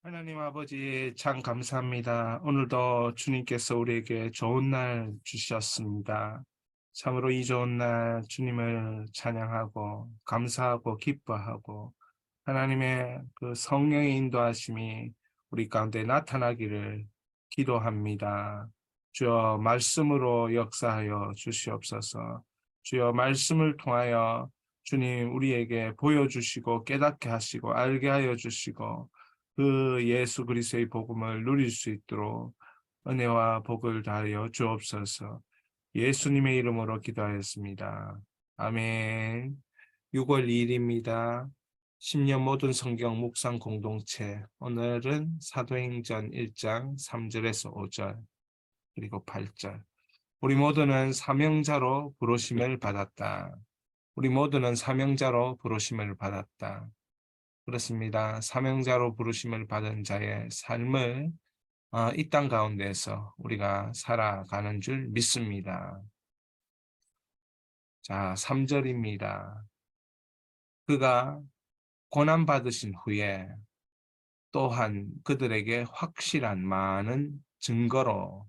하나님 아버지 참 감사합니다. 오늘도 주님께서 우리에게 좋은 날 주셨습니다. 참으로 이 좋은 날 주님을 찬양하고 감사하고 기뻐하고 하나님의 그 성령의 인도하심이 우리 가운데 나타나기를 기도합니다. 주여 말씀으로 역사하여 주시옵소서. 주여 말씀을 통하여 주님 우리에게 보여주시고 깨닫게 하시고 알게 하여 주시고 그 예수 그리스도의 복음을 누릴 수 있도록 은혜와 복을 다하여 주옵소서. 예수님의 이름으로 기도하였습니다. 아멘. 6월 2일입니다. 10년 모든 성경 묵상 공동체. 오늘은 사도행전 1장 3절에서 5절 그리고 8절. 우리 모두는 사명자로 부르심을 받았다. 우리 모두는 사명자로 부르심을 받았다. 그렇습니다. 사명자로 부르심을 받은 자의 삶을 이 땅 가운데서 우리가 살아가는 줄 믿습니다. 자, 3절입니다. 그가 고난받으신 후에 또한 그들에게 확실한 많은 증거로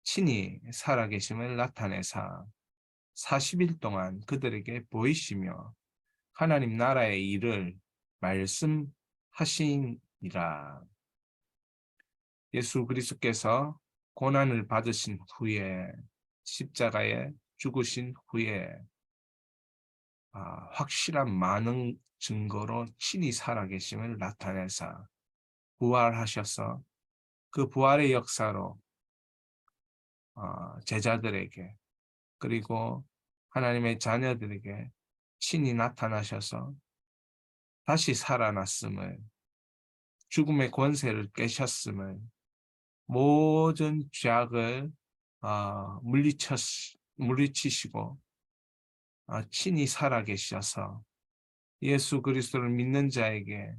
친히 살아계심을 나타내사 40일 동안 그들에게 보이시며 하나님 나라의 일을 말씀하시니라. 예수 그리스도께서 고난을 받으신 후에 십자가에 죽으신 후에 확실한 많은 증거로 친히 살아계심을 나타내사 부활하셔서 그 부활의 역사로 제자들에게 그리고 하나님의 자녀들에게 친히 나타나셔서 다시 살아났음을 죽음의 권세를 깨셨음을 모든 죄악을 물리치시고 친히 살아계셔서 예수 그리스도를 믿는 자에게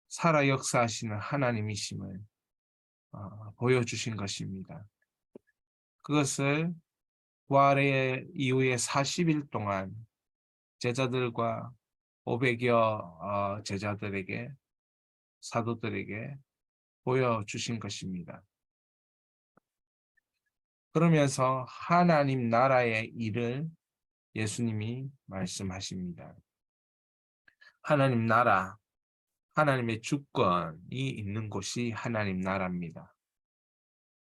살아 역사하시는 하나님이심을 보여주신 것입니다. 그것을 부활의 이후에 40일 동안 제자들과 500여 제자들에게 사도들에게 보여주신 것입니다. 그러면서 하나님 나라의 일을 예수님이 말씀하십니다. 하나님 나라, 하나님의 주권이 있는 곳이 하나님 나라입니다.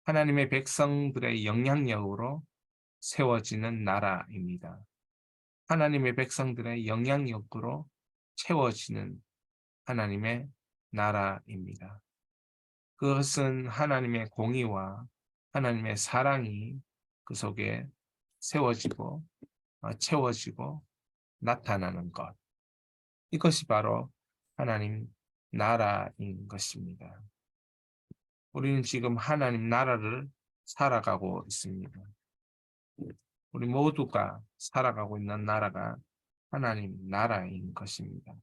하나님의 백성들의 영향력으로 세워지는 나라입니다. 하나님의 백성들의 영향력으로 채워지는 하나님의 나라입니다. 그것은 하나님의 공의와 하나님의 사랑이 그 속에 세워지고 채워지고 나타나는 것. 이것이 바로 하나님 나라인 것입니다. 우리는 지금 하나님 나라를 살아가고 있습니다. 우리 모두가 살아가고 있는 나라가 하나님 나라인 것입니다.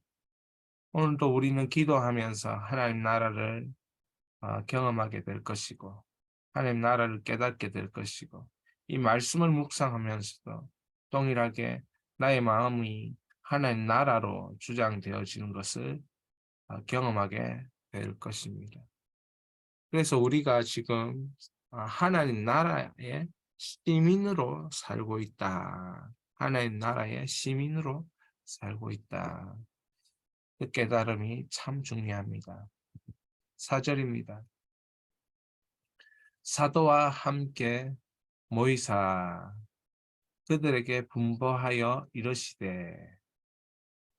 오늘도 우리는 기도하면서 하나님 나라를 경험하게 될 것이고 하나님 나라를 깨닫게 될 것이고 이 말씀을 묵상하면서도 동일하게 나의 마음이 하나님 나라로 주장되어지는 것을 경험하게 될 것입니다. 그래서 우리가 지금 하나님 나라의 시민으로 살고 있다. 하나님 나라의 시민으로 살고 있다. 그 깨달음이 참 중요합니다. 4절입니다. 사도와 함께 모이사 그들에게 분부하여 이르시되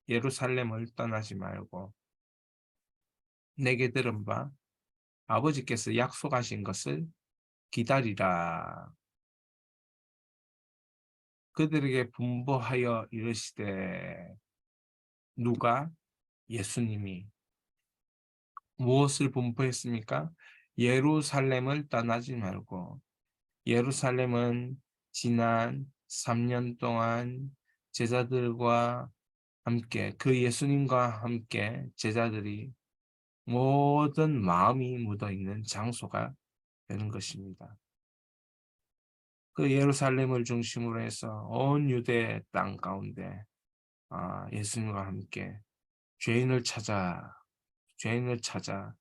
예루살렘을 떠나지 말고 내게 들은 바 아버지께서 약속하신 것을 기다리라. 그들에게 분부하여 이르시되 누가? 예수님이 무엇을 분부했습니까? 예루살렘을 떠나지 말고 예루살렘은 지난 3년 동안 제자들과 함께 그 예수님과 함께 제자들이 모든 마음이 묻어있는 장소가 되는 것입니다. 그 예루살렘을 중심으로 해서 온 유대 땅 가운데 예수님과 함께 죄인을 찾아 죄인을 찾아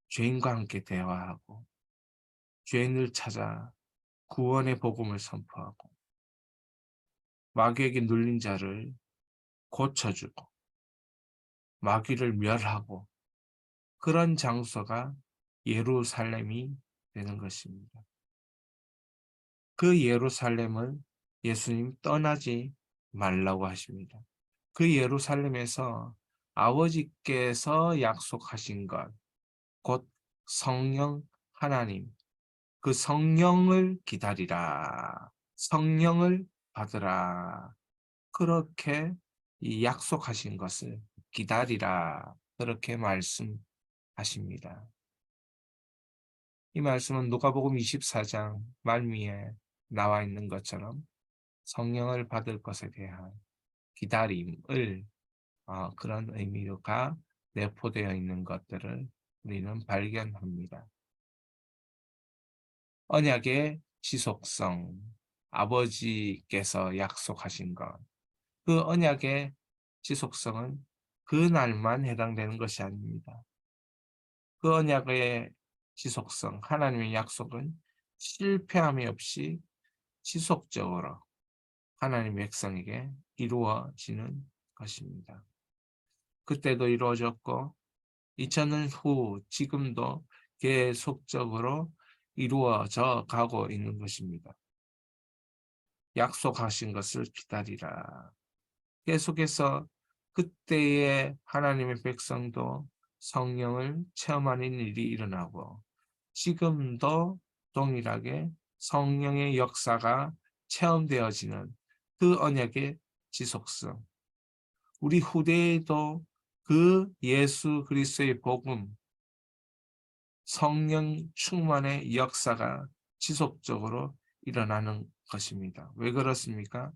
죄인과 함께 대화하고 죄인을 찾아 구원의 복음을 선포하고 마귀에게 눌린 자를 고쳐주고 마귀를 멸하고 그런 장소가 예루살렘이 되는 것입니다. 그 예루살렘을 예수님 떠나지 말라고 하십니다. 그 예루살렘에서 아버지께서 약속하신 것, 곧 성령 하나님, 그 성령을 기다리라. 성령을 받으라. 그렇게 이 약속하신 것을 기다리라. 그렇게 말씀하십니다. 이 말씀은 누가복음 24장 말미에 나와 있는 것처럼 성령을 받을 것에 대한 기다림을 그런 의미가 내포되어 있는 것들을 우리는 발견합니다. 언약의 지속성, 아버지께서 약속하신 것, 그 언약의 지속성은 그날만 해당되는 것이 아닙니다. 그 언약의 지속성, 하나님의 약속은 실패함이 없이 지속적으로 하나님의 백성에게 이루어지는 것입니다. 그때도 이루어졌고 2000년 후 지금도 계속적으로 이루어져 가고 있는 것입니다. 약속하신 것을 기다리라. 계속해서 그때의 하나님의 백성도 성령을 체험하는 일이 일어나고 지금도 동일하게 성령의 역사가 체험되어지는 그 언약의 지속성. 우리 후대에도 그 예수 그리스도의 복음, 성령 충만의 역사가 지속적으로 일어나는 것입니다. 왜 그렇습니까?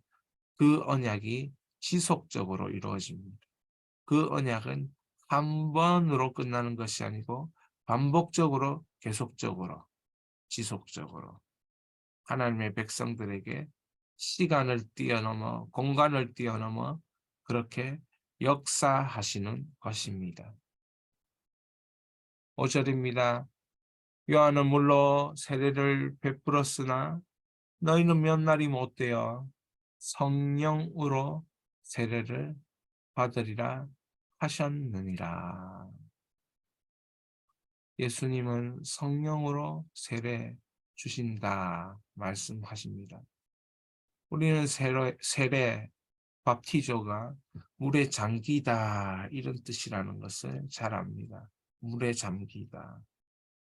그 언약이 지속적으로 이루어집니다. 그 언약은 한 번으로 끝나는 것이 아니고 반복적으로 계속적으로 지속적으로 하나님의 백성들에게 시간을 뛰어넘어 공간을 뛰어넘어 그렇게 역사하시는 것입니다. 5절입니다. 요한은 물로 세례를 베풀었으나 너희는 몇 날이 못되어 성령으로 세례를 받으리라 하셨느니라. 예수님은 성령으로 세례 주신다 말씀하십니다. 우리는 세례 밥티조가 물에 잠기다 이런 뜻이라는 것을 잘 압니다. 물에 잠기다.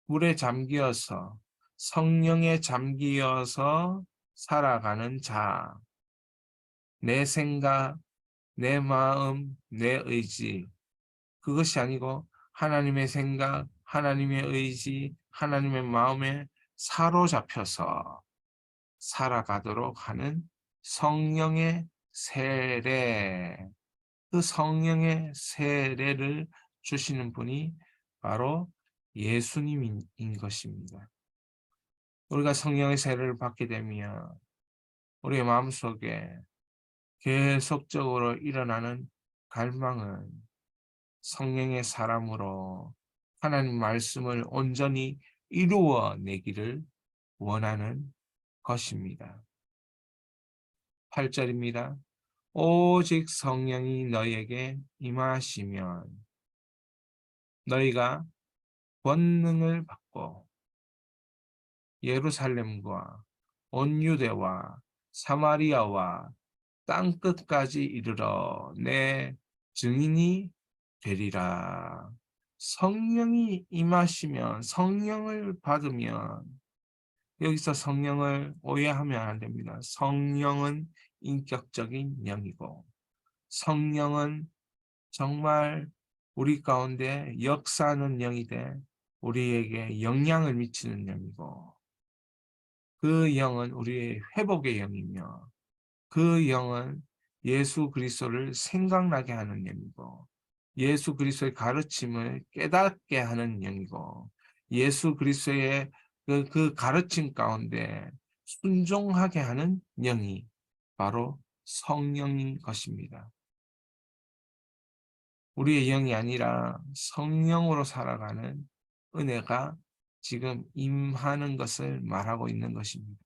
물에 잠기어서 성령에 잠기어서 살아가는 자. 내 생각, 내 마음, 내 의지 그것이 아니고 하나님의 생각, 하나님의 의지, 하나님의 마음에 사로잡혀서 살아가도록 하는 성령의 세례. 그 성령의 세례를 주시는 분이 바로 예수님인 것입니다. 우리가 성령의 세례를 받게 되면 우리의 마음속에 계속적으로 일어나는 갈망은 성령의 사람으로 하나님 말씀을 온전히 이루어내기를 원하는 것입니다. 8절입니다. 오직 성령이 너희에게 임하시면 너희가 권능을 받고 예루살렘과 온 유대와 사마리아와 땅끝까지 이르러 내 증인이 되리라. 성령이 임하시면 성령을 받으면 여기서 성령을 오해하면 안 됩니다. 성령은 인격적인 영이고 성령은 정말 우리 가운데 역사하는 영이 돼 우리에게 영향을 미치는 영이고 그 영은 우리의 회복의 영이며 그 영은 예수 그리스도를 생각나게 하는 영이고 예수 그리스도의 가르침을 깨닫게 하는 영이고 예수 그리스도의 그 가르침 가운데 순종하게 하는 영이 바로 성령인 것입니다. 우리의 영이 아니라 성령으로 살아가는 은혜가 지금 임하는 것을 말하고 있는 것입니다.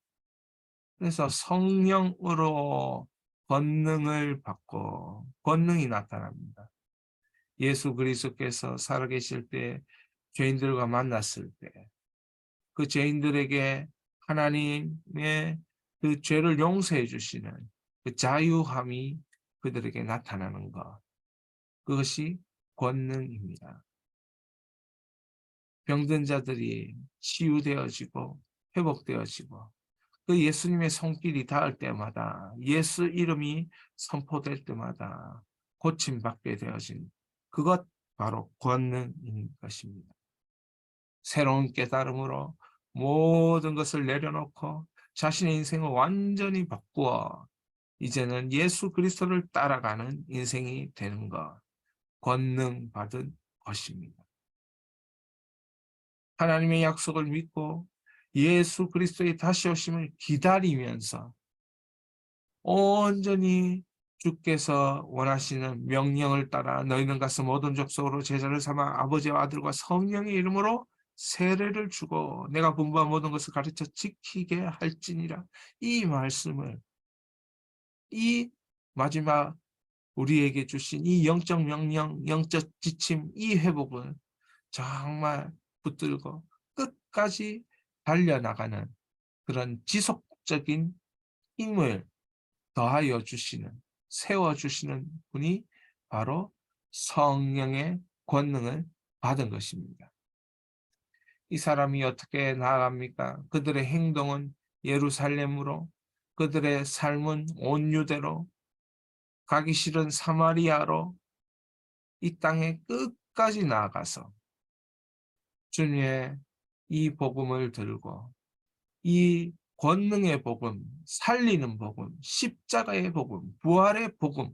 그래서 성령으로 권능을 받고 권능이 나타납니다. 예수 그리스도께서 살아계실 때 죄인들과 만났을 때 그 죄인들에게 하나님의 그 죄를 용서해 주시는 그 자유함이 그들에게 나타나는 것. 그것이 권능입니다. 병든 자들이 치유되어지고 회복되어지고 그 예수님의 손길이 닿을 때마다 예수 이름이 선포될 때마다 고침받게 되어진 그것 바로 권능인 것입니다. 새로운 깨달음으로 모든 것을 내려놓고 자신의 인생을 완전히 바꾸어 이제는 예수 그리스도를 따라가는 인생이 되는 것, 권능 받은 것입니다. 하나님의 약속을 믿고 예수 그리스도의 다시 오심을 기다리면서 온전히 주께서 원하시는 명령을 따라 너희는 가서 모든 족속으로 제자를 삼아 아버지와 아들과 성령의 이름으로 세례를 주고 내가 분부한 모든 것을 가르쳐 지키게 할지니라. 이 말씀을 이 마지막 우리에게 주신 이 영적 명령, 영적 지침, 이 회복을 정말 붙들고 끝까지 달려나가는 그런 지속적인 힘을 더하여 주시는, 세워주시는 분이 바로 성령의 권능을 받은 것입니다. 이 사람이 어떻게 나아갑니까? 그들의 행동은 예루살렘으로, 그들의 삶은 온 유대로, 가기 싫은 사마리아로 이 땅의 끝까지 나아가서 주님의 이 복음을 들고 이 권능의 복음, 살리는 복음, 십자가의 복음, 부활의 복음,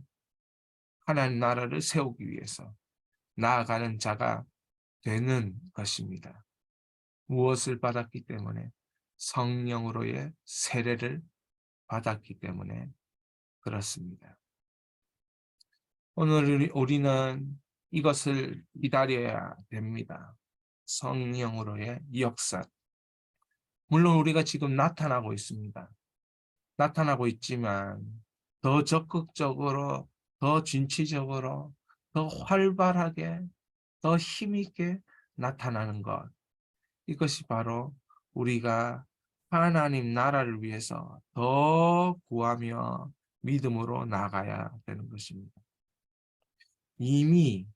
하나님 나라를 세우기 위해서 나아가는 자가 되는 것입니다. 무엇을 받았기 때문에? 성령으로의 세례를 받았기 때문에 그렇습니다. 오늘 우리는 이것을 기다려야 됩니다. 성령으로의 역사. 물론 우리가 지금 나타나고 있습니다. 나타나고 있지만 더 적극적으로, 더 진취적으로, 더 활발하게, 더 힘있게 나타나는 것. 이것이 바로 우리가 하나님 나라를 위해서 더 구하며 믿음으로 나가야 되는 것입니다. 이미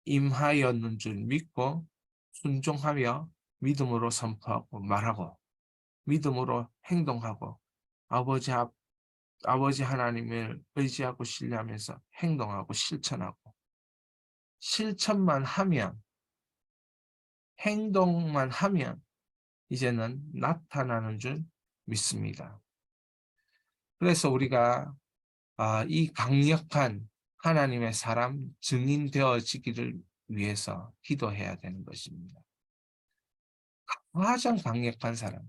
임하였는 줄 믿고 순종하며 믿음으로 선포하고 말하고 믿음으로 행동하고 아버지 아버지 하나님을 의지하고 신뢰하면서 행동하고 실천하고 실천만 하면 행동만 하면 이제는 나타나는 줄 믿습니다. 그래서 우리가 이 강력한 하나님의 사람 증인 되어지기를 위해서 기도해야 되는 것입니다. 가장 강력한 사람,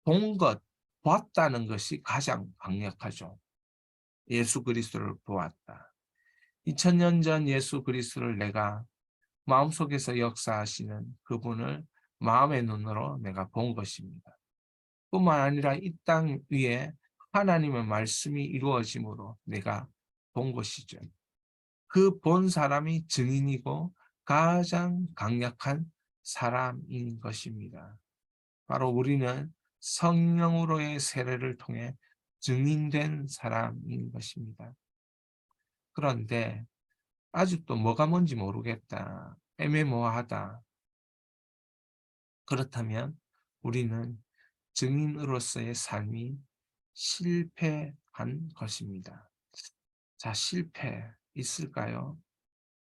본 것, 봤다는 것이 가장 강력하죠. 예수 그리스도를 보았다. 2000년 전 예수 그리스도를 내가 마음속에서 역사하시는 그분을 마음의 눈으로 내가 본 것입니다. 뿐만 아니라 이 땅 위에 하나님의 말씀이 이루어짐으로 내가 본 것이죠. 그 본 사람이 증인이고 가장 강력한 사람인 것입니다. 바로 우리는 성령으로의 세례를 통해 증인된 사람인 것입니다. 그런데 아직도 뭐가 뭔지 모르겠다. 애매모호하다. 그렇다면 우리는 증인으로서의 삶이 실패한 것입니다. 자, 실패 있을까요?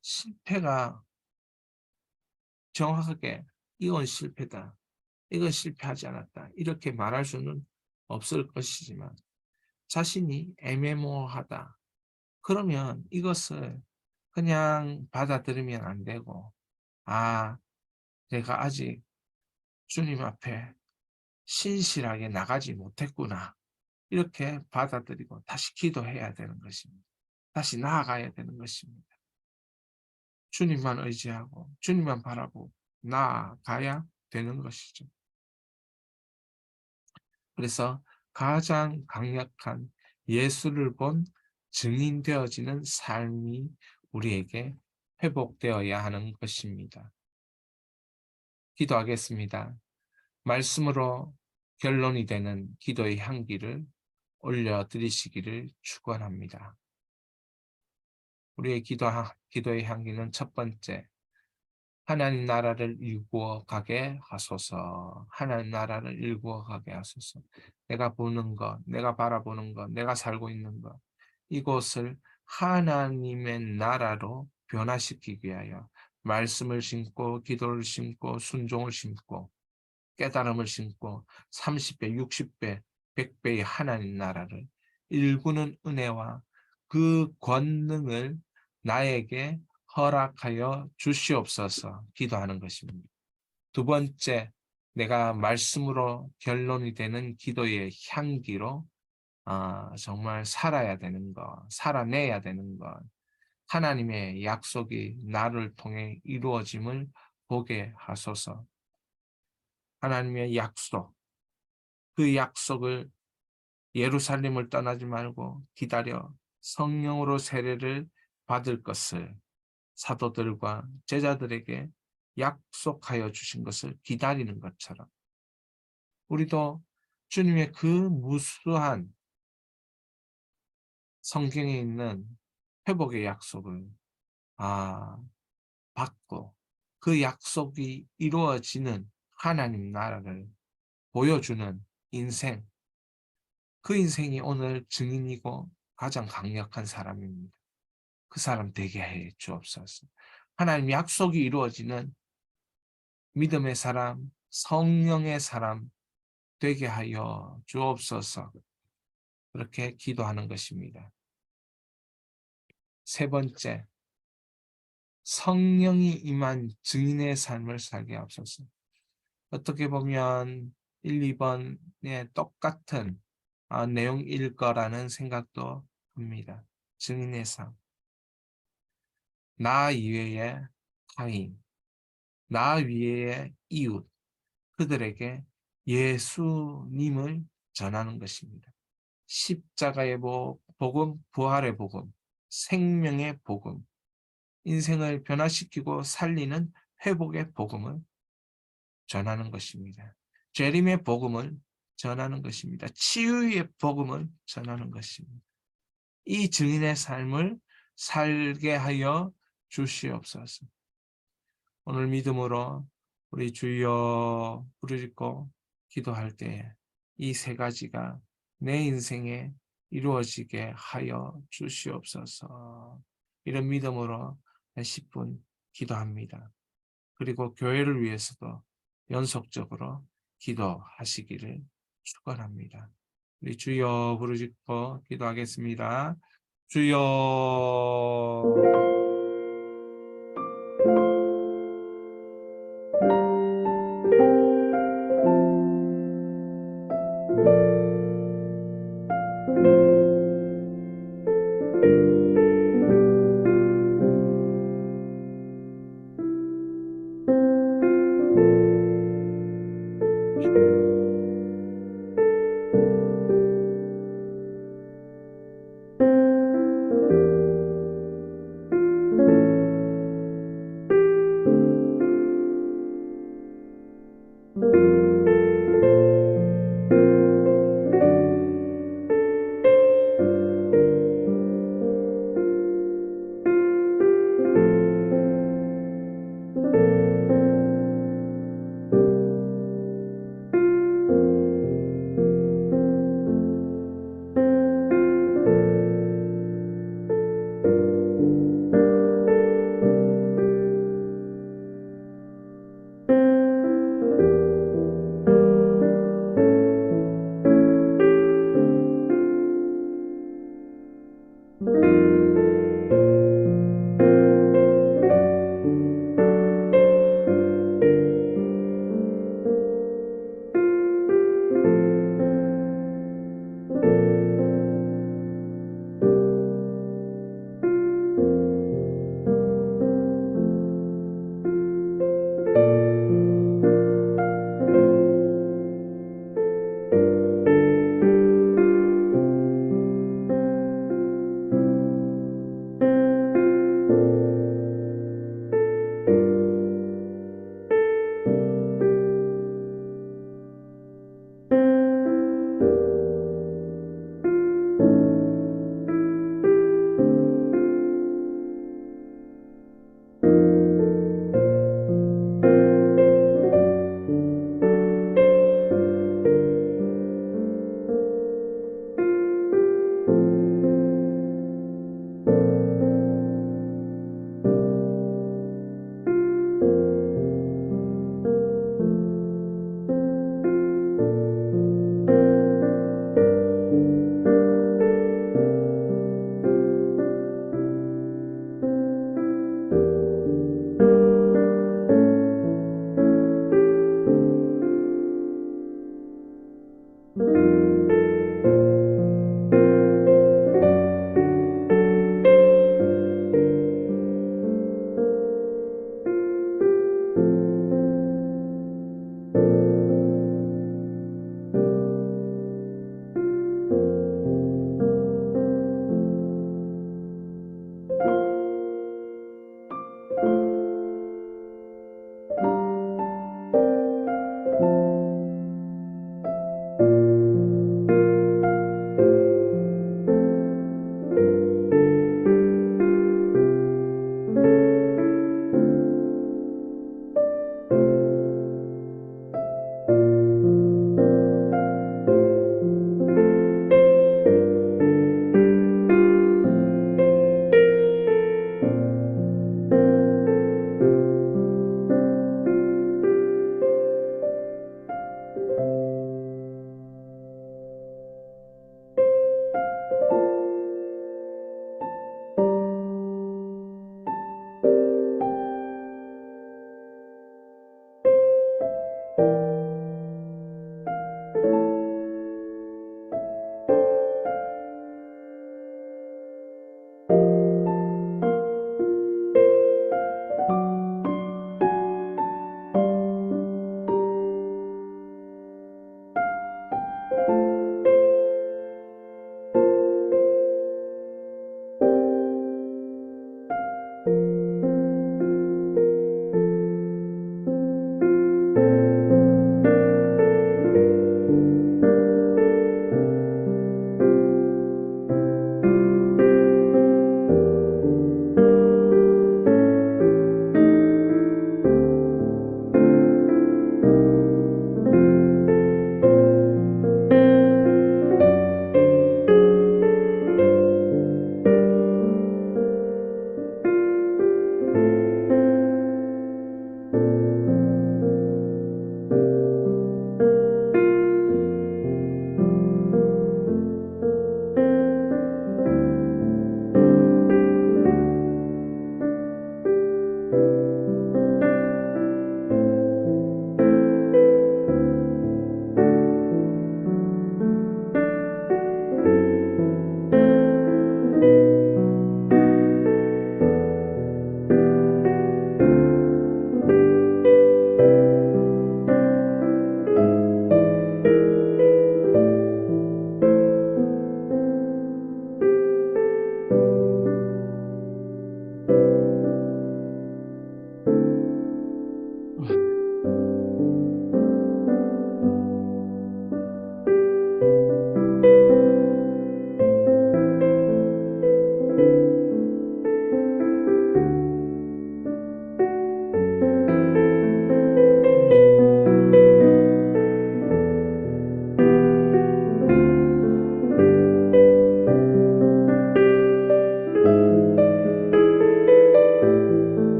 실패가 정확하게 이건 실패다. 이건 실패하지 않았다. 이렇게 말할 수는 없을 것이지만 자신이 애매모호하다. 그러면 이것을 그냥 받아들이면 안 되고 내가 아직 주님 앞에 신실하게 나가지 못했구나. 이렇게 받아들이고 다시 기도해야 되는 것입니다. 다시 나아가야 되는 것입니다. 주님만 의지하고 주님만 바라보고 나아가야 되는 것이죠. 그래서 가장 강력한 예수를 본 증인 되어지는 삶이 우리에게 회복되어야 하는 것입니다. 기도하겠습니다. 말씀으로 결론이 되는 기도의 향기를 올려드리시기를 축원합니다. 우리의 기도의 향기는 첫 번째, 하나님 나라를 일구어 가게 하소서. 하나님 나라를 일구어 가게 하소서. 내가 보는 것, 내가 바라보는 것, 내가 살고 있는 것, 이곳을 하나님의 나라로 변화시키기 위하여 말씀을 심고 기도를 심고 순종을 심고 깨달음을 심고 30배, 60배, 100배의 하나님 나라를 일구는 은혜와 그 권능을 나에게 허락하여 주시옵소서 기도하는 것입니다. 두 번째, 내가 말씀으로 결론이 되는 기도의 향기로 정말 살아야 되는 것, 살아내야 되는 것, 하나님의 약속이 나를 통해 이루어짐을 보게 하소서. 하나님의 약속, 그 약속을 예루살렘을 떠나지 말고 기다려 성령으로 세례를 받을 것을 사도들과 제자들에게 약속하여 주신 것을 기다리는 것처럼 우리도 주님의 그 무수한 성경에 있는 회복의 약속을 받고 그 약속이 이루어지는 하나님 나라를 보여주는 인생, 그 인생이 오늘 증인이고 가장 강력한 사람입니다. 그 사람 되게 해 주옵소서. 하나님 약속이 이루어지는 믿음의 사람, 성령의 사람 되게 하여 주옵소서. 그렇게 기도하는 것입니다. 세 번째, 성령이 임한 증인의 삶을 살게 하옵소서. 어떻게 보면 1, 2번의 똑같은 내용일 거라는 생각도 합니다. 증인의 삶. 나 이외의 타인, 나 위의 이웃, 그들에게 예수님을 전하는 것입니다. 십자가의 복음, 부활의 복음, 생명의 복음, 인생을 변화시키고 살리는 회복의 복음을 전하는 것입니다. 재림의 복음을 전하는 것입니다. 치유의 복음을 전하는 것입니다. 이 증인의 삶을 살게 하여 주시옵소서. 오늘 믿음으로 우리 주여 부르짖고 기도할 때 이 세 가지가 내 인생에 이루어지게 하여 주시옵소서. 이런 믿음으로 10분 기도합니다. 그리고 교회를 위해서도 연속적으로 기도하시기를 축원합니다. 우리 주여 부르짖고 기도하겠습니다. 주여.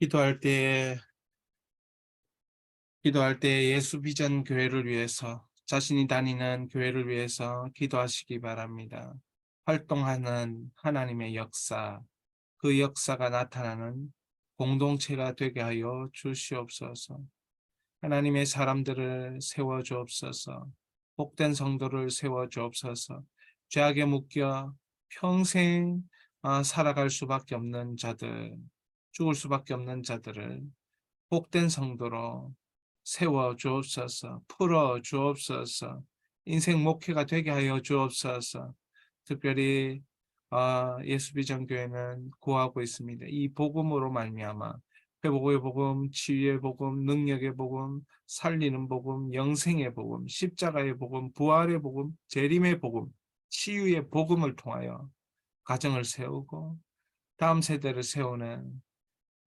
기도할 때에 예수 비전 교회를 위해서, 자신이 다니는 교회를 위해서 기도하시기 바랍니다. 활동하는 하나님의 역사, 그 역사가 나타나는 공동체가 되게 하여 주시옵소서. 하나님의 사람들을 세워 주옵소서. 복된 성도를 세워 주옵소서. 죄악에 묶여 평생 살아갈 수밖에 없는 자들, 죽을 수밖에 없는 자들을 복된 성도로 세워 주옵소서. 풀어 주옵소서. 인생 목회가 되게 하여 주옵소서. 특별히 예수비전교회는 구하고 있습니다. 이 복음으로 말미암아 회복의 복음, 치유의 복음, 능력의 복음, 살리는 복음, 영생의 복음, 십자가의 복음, 부활의 복음, 재림의 복음, 치유의 복음을 통하여 가정을 세우고 다음 세대를 세우는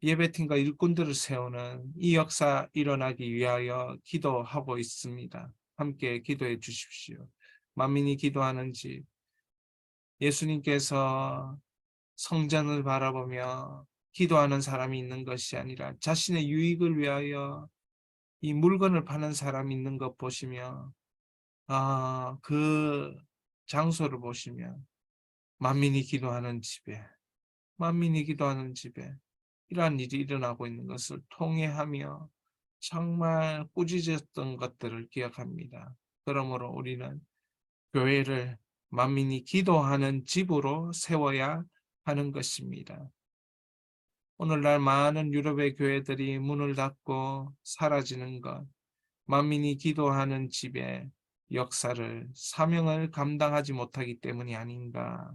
예배팀과 일꾼들을 세우는 이 역사 일어나기 위하여 기도하고 있습니다. 함께 기도해 주십시오. 만민이 기도하는 집, 예수님께서 성전을 바라보며 기도하는 사람이 있는 것이 아니라 자신의 유익을 위하여 이 물건을 파는 사람이 있는 것 보시며 그 장소를 보시며 만민이 기도하는 집에 이러한 일이 일어나고 있는 것을 통회하며 정말 꾸짖었던 것들을 기억합니다. 그러므로 우리는 교회를 만민이 기도하는 집으로 세워야 하는 것입니다. 오늘날 많은 유럽의 교회들이 문을 닫고 사라지는 것, 만민이 기도하는 집의 역사를, 사명을 감당하지 못하기 때문이 아닌가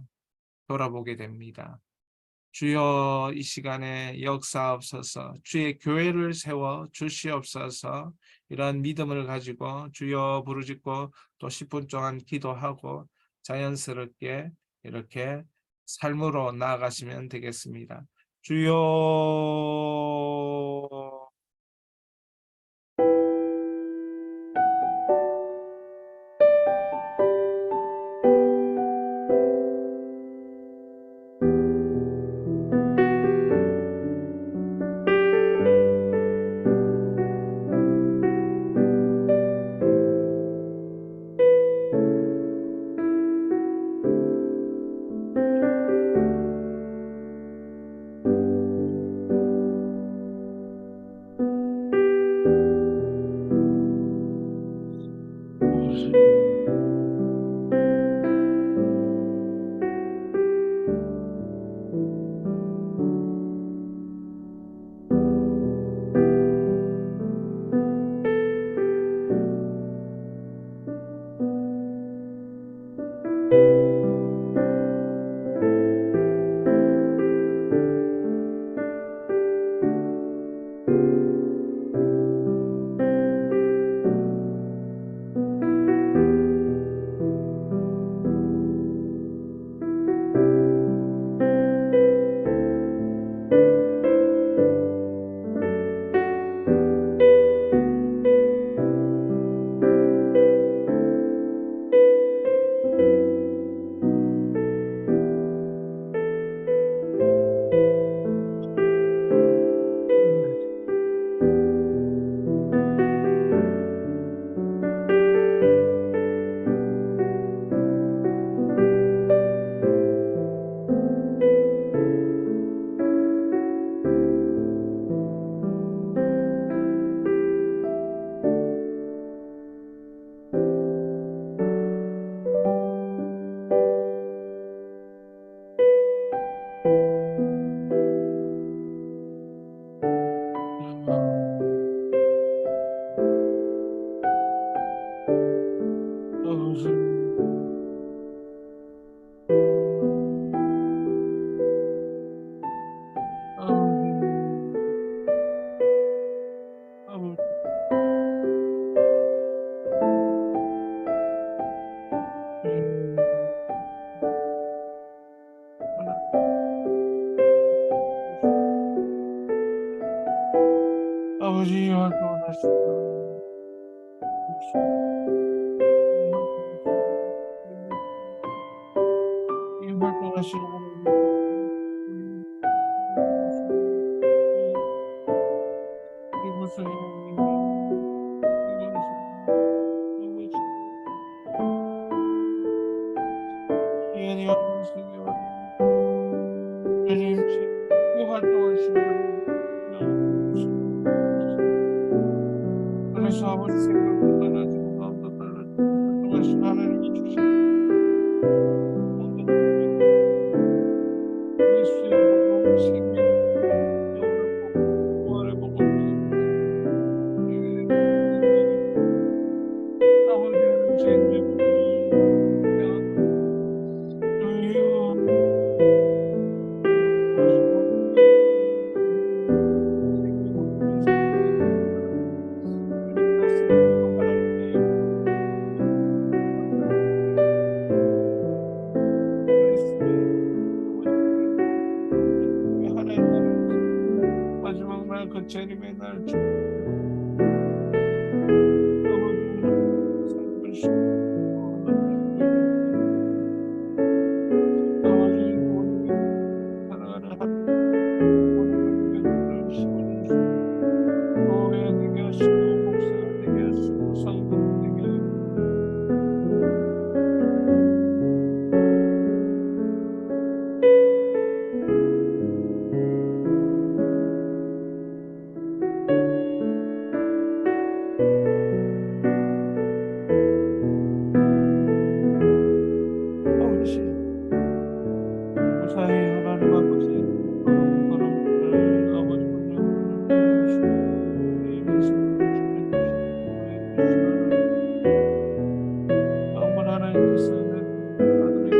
돌아보게 됩니다. 주여, 이 시간에 역사하옵소서. 주의 교회를 세워 주시옵소서. 이러한 믿음을 가지고 주여 부르짖고 또 10분 동안 기도하고 자연스럽게 이렇게 삶으로 나아가시면 되겠습니다. 주여. 아버지 활동하시고 이 활동하시는 하나님 하시기 원합니다. 주님 지금 활동하시는 그래서 아버지 생각도 달라지고 마음도 달라지고 활동하신 하나님이 주신 예수의 복음 생명의 복음 부활의 복음 아버지는 죄의 마지막 날 그 재림의 날 무사히 하나님 아버지 걸음걸음을 아버지 먼저 주시고 아무나 하나님께서 아들에게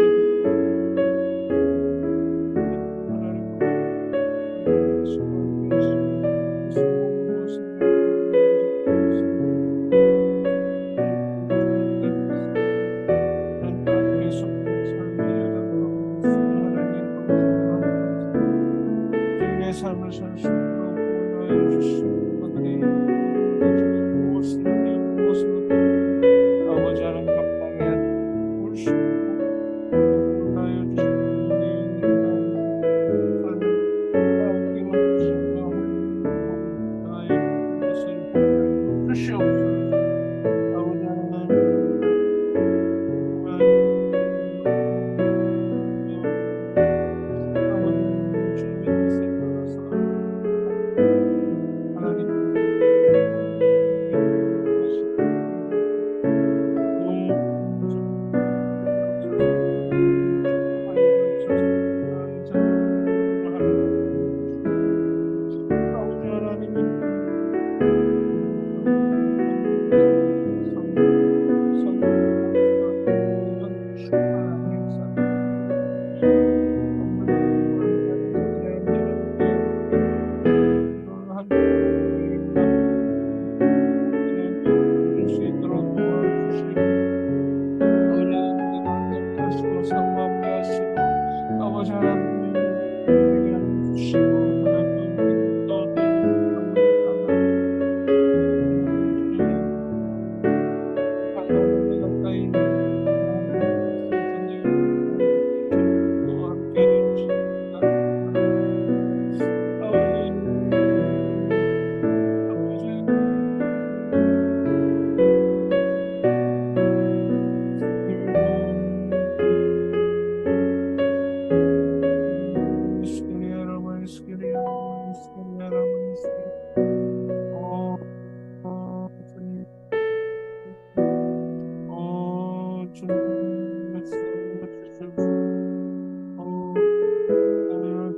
삶을 살 수 있도록 도와주여 주시고 그들이 무엇을 하며 무엇을 아버지 하나님 감당해야 무엇이고 도와주여 주시옵소서. 아버지 아버지 하나님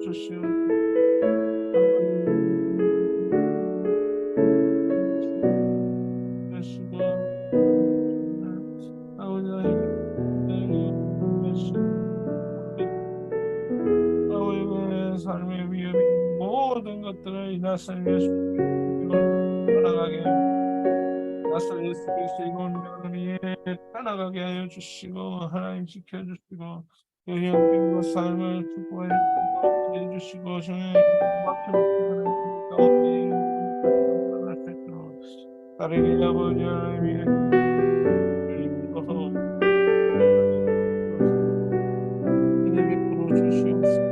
주시고 삶의 위협이 모든 것들을 이 낯선 예수 떠나가게 낯선 예수 그리스도의 운명을 위해 떠나가게 하여 주시고 하나님 지켜주시고 영향력과 삶을 축복해 주시고 정말 막혀놓고 하나님 가운데 수 있도록 따르게 아버지 하나님의 주시옵소서. 은혜 베풀어 주시옵소서.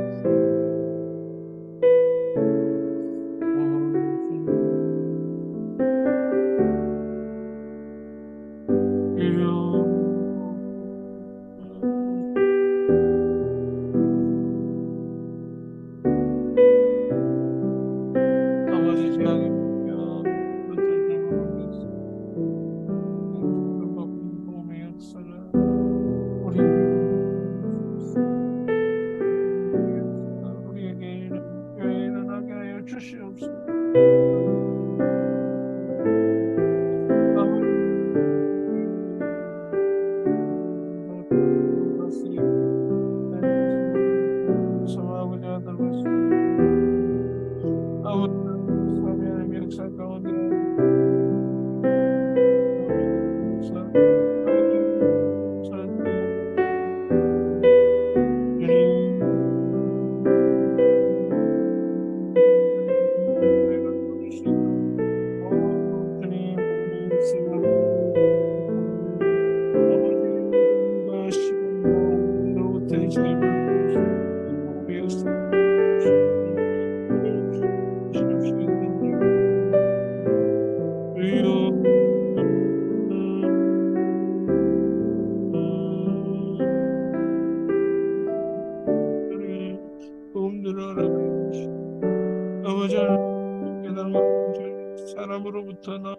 사람으로부터 나오는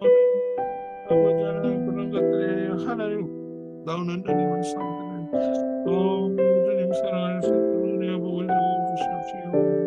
아버지 하나님 그런 것들이 아니라 하나님 나오는 은혜 말씀들을 주님 사랑할 수 있도록 은혜와 복을 주시옵시고